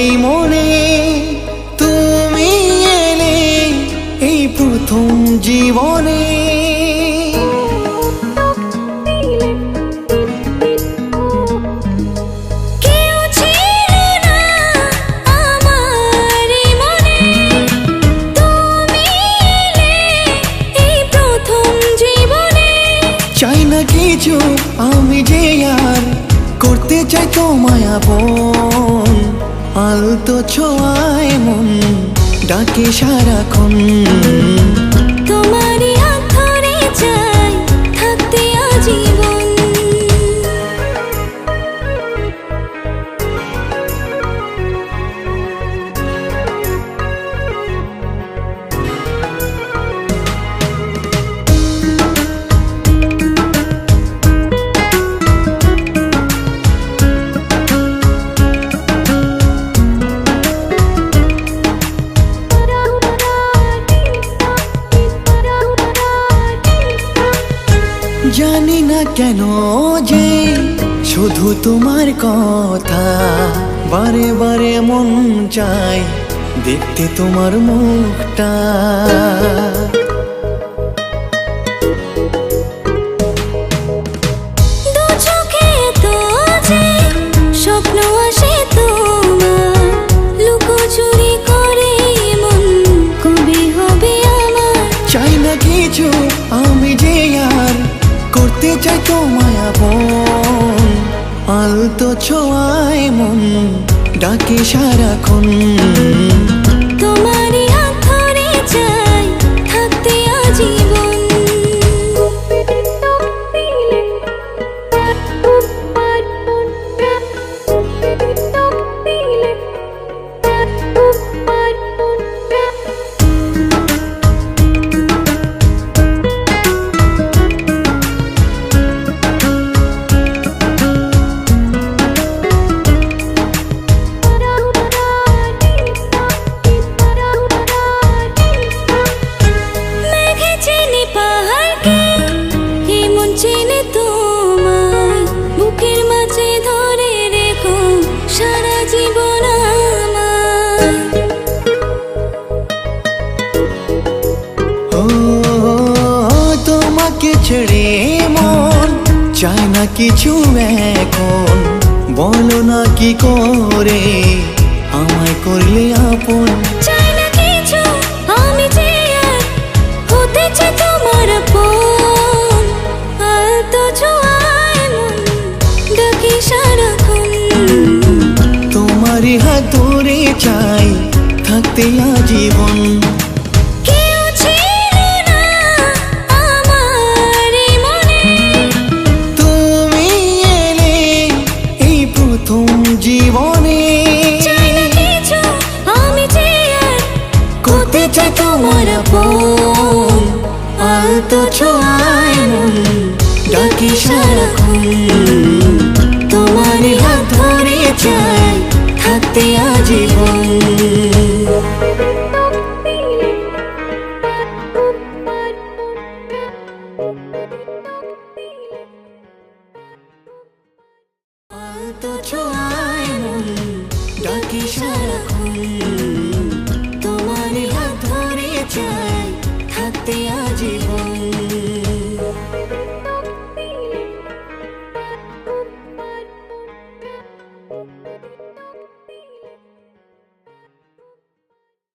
এই মনে তুমি এলে এই প্রথম জীবনে। চাই না কিছু আমি যে আর করতে চাই তোমায় আপন, আলতো ছোঁয়ায় মন ডাকে সারাক্ষণ। তোমারই হাত ধরে চাই থাকতে আজীবন। জানি না কেন যে শুধু তোমার কথা বারে বারে মন চায় দেখতে তোমার মুখটা। দু চোখে তো যে স্বপ্ন আসে তোমার, লুকোচুরি করে মন কবে হবে আমার। চাই না কিছু আমি যে আর করতে চাই তোমায় আপন, আলতো ছোঁয়ায় মন ডাকে সারাক্ষণ। তোমারই হাত ধরে চাই থাকতে আজীবন। তোমাকে ছেড়ে মন চায় না কিছু এখন, বলো না কি করে আমায় করলে আপন। চাই না কিছু আমি যে আর হতে চাই তোমার আপন, আলতো ছোঁয়ায় মন ডাকে সারাক্ষণ। তোমারই হাত ধরে চাই থাকতে আজীবন। জীবনে চাই না কিছু আমি যে আর করতে চাই তোমার আপন, আলতো ছোঁয়ায় মন ডাকে সারাক্ষণ। তোমারই হাত ধরে চাই থাকতে আজীবন। আলতো ছোঁয়ায় মন ডাকে সারাক্ষণ, তোমারই হাত ধরে চাই